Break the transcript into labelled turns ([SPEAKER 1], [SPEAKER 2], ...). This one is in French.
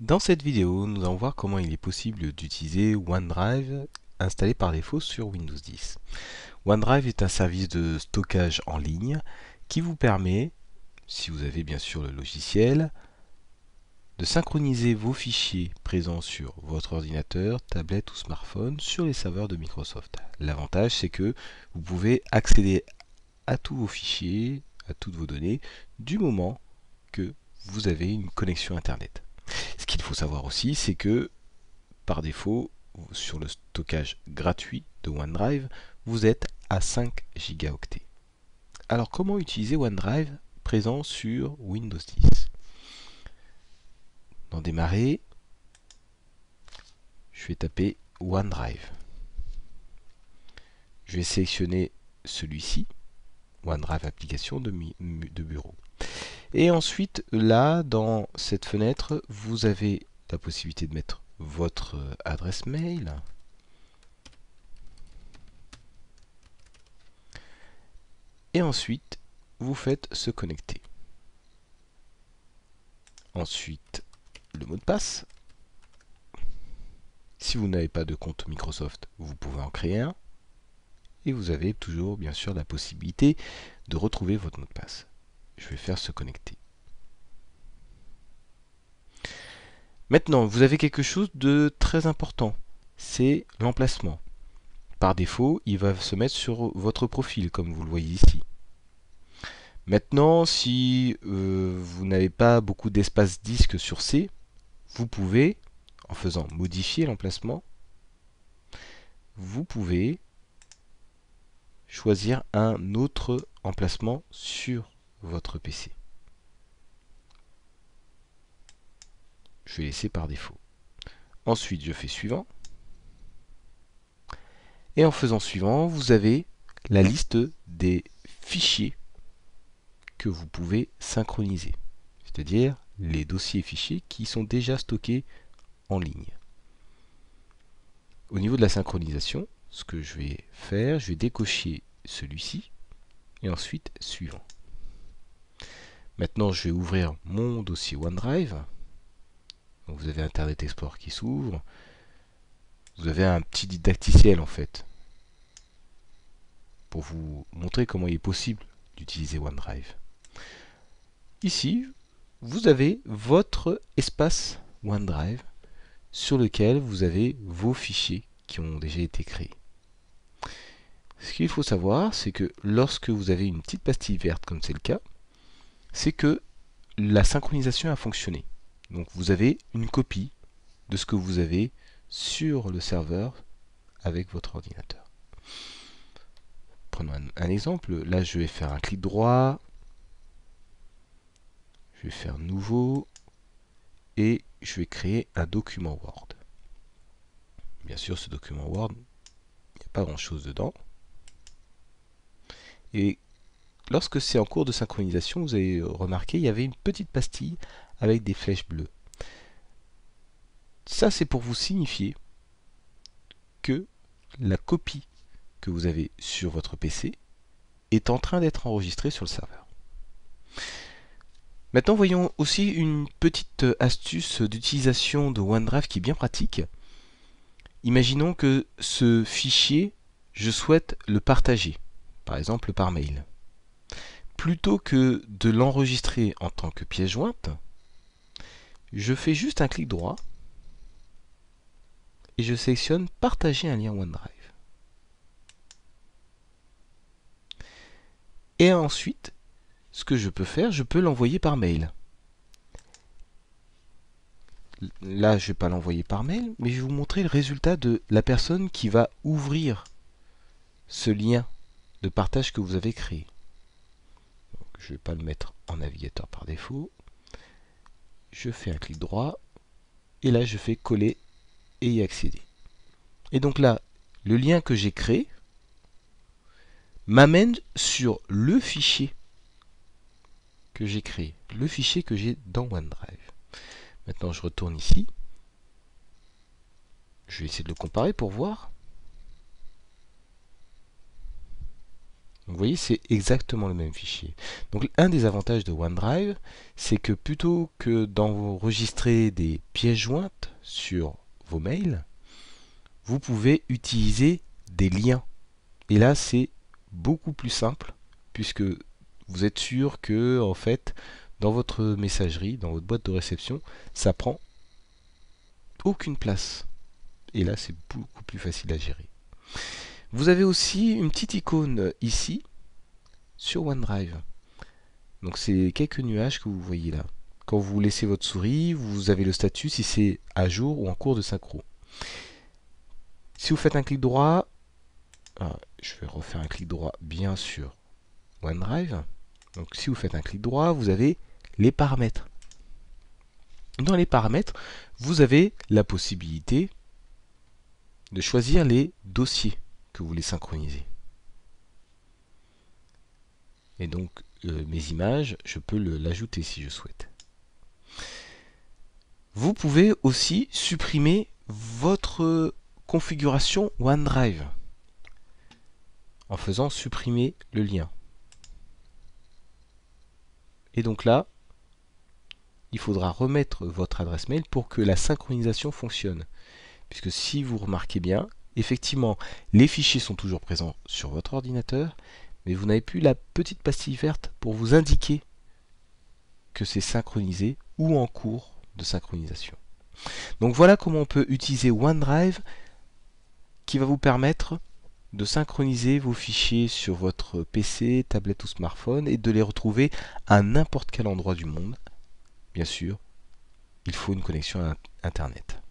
[SPEAKER 1] Dans cette vidéo, nous allons voir comment il est possible d'utiliser OneDrive installé par défaut sur Windows 10. OneDrive est un service de stockage en ligne qui vous permet, si vous avez bien sûr le logiciel, de synchroniser vos fichiers présents sur votre ordinateur, tablette ou smartphone sur les serveurs de Microsoft. L'avantage, c'est que vous pouvez accéder à tous vos fichiers, à toutes vos données, du moment que vous avez une connexion Internet. Ce qu'il faut savoir aussi, c'est que par défaut, sur le stockage gratuit de OneDrive, vous êtes à 5 gigaoctets. Alors comment utiliser OneDrive présent sur Windows 10? Dans Démarrer, je vais taper OneDrive. Je vais sélectionner celui-ci, OneDrive application de bureau. Et ensuite, là, dans cette fenêtre, vous avez la possibilité de mettre votre adresse mail. Et ensuite, vous faites se connecter. Ensuite, le mot de passe. Si vous n'avez pas de compte Microsoft, vous pouvez en créer un. Et vous avez toujours, bien sûr, la possibilité de retrouver votre mot de passe. Je vais faire se connecter. Maintenant, vous avez quelque chose de très important. C'est l'emplacement. Par défaut, il va se mettre sur votre profil, comme vous le voyez ici. Maintenant, si vous n'avez pas beaucoup d'espace disque sur C, vous pouvez, en faisant modifier l'emplacement, vous pouvez choisir un autre emplacement sur votre PC. Je vais laisser par défaut. Ensuite, je fais suivant. Et en faisant suivant, vous avez la liste des fichiers que vous pouvez synchroniser. C'est-à-dire les dossiers et fichiers qui sont déjà stockés en ligne. Au niveau de la synchronisation, ce que je vais faire, je vais décocher celui-ci et ensuite suivant. Maintenant, je vais ouvrir mon dossier OneDrive. Donc, vous avez Internet Explorer qui s'ouvre. Vous avez un petit didacticiel en fait pour vous montrer comment il est possible d'utiliser OneDrive. Ici, vous avez votre espace OneDrive sur lequel vous avez vos fichiers qui ont déjà été créés. Ce qu'il faut savoir, c'est que lorsque vous avez une petite pastille verte, comme c'est le cas, c'est que la synchronisation a fonctionné. Donc vous avez une copie de ce que vous avez sur le serveur avec votre ordinateur. Prenons un exemple. Là, je vais faire un clic droit. Je vais faire nouveau. Et je vais créer un document Word. Bien sûr, ce document Word, il n'y a pas grand-chose dedans. Et lorsque c'est en cours de synchronisation, vous avez remarqué, il y avait une petite pastille avec des flèches bleues. Ça, c'est pour vous signifier que la copie que vous avez sur votre PC est en train d'être enregistrée sur le serveur. Maintenant, voyons aussi une petite astuce d'utilisation de OneDrive qui est bien pratique. Imaginons que ce fichier, je souhaite le partager, par exemple par mail. Plutôt que de l'enregistrer en tant que pièce jointe, je fais juste un clic droit et je sélectionne Partager un lien OneDrive. Et ensuite, ce que je peux faire, je peux l'envoyer par mail. Là, je ne vais pas l'envoyer par mail, mais je vais vous montrer le résultat de la personne qui va ouvrir ce lien de partage que vous avez créé. Donc, je ne vais pas le mettre en navigateur par défaut. Je fais un clic droit et là, je fais coller et y accéder. Et donc là, le lien que j'ai créé m'amène sur le fichier que j'ai créé, le fichier que j'ai dans OneDrive. Maintenant, je retourne ici. Je vais essayer de le comparer pour voir. Donc, Vous voyez, c'est exactement le même fichier. Donc un des avantages de OneDrive, c'est que plutôt que d'enregistrer des pièces jointes sur vos mails, vous pouvez utiliser des liens. Et là, c'est beaucoup plus simple, puisque vous êtes sûr que, en fait, dans votre messagerie, dans votre boîte de réception, ça prend aucune place. Et là, c'est beaucoup plus facile à gérer. Vous avez aussi une petite icône ici sur OneDrive. Donc c'est quelques nuages que vous voyez là. Quand vous laissez votre souris, vous avez le statut si c'est à jour ou en cours de synchro. Si vous faites un clic droit, je vais refaire un clic droit bien sûr OneDrive. Donc si vous faites un clic droit, vous avez les paramètres. Dans les paramètres, vous avez la possibilité de choisir les dossiers que vous voulez synchroniser. Et donc mes images, je peux l'ajouter si je souhaite. Vous pouvez aussi supprimer votre configuration OneDrive en faisant supprimer le lien. Et donc là, il faudra remettre votre adresse mail pour que la synchronisation fonctionne. Puisque si vous remarquez bien, effectivement, les fichiers sont toujours présents sur votre ordinateur, mais vous n'avez plus la petite pastille verte pour vous indiquer que c'est synchronisé ou en cours de synchronisation. Donc voilà comment on peut utiliser OneDrive qui va vous permettre de synchroniser vos fichiers sur votre PC, tablette ou smartphone et de les retrouver à n'importe quel endroit du monde. Bien sûr, il faut une connexion à Internet.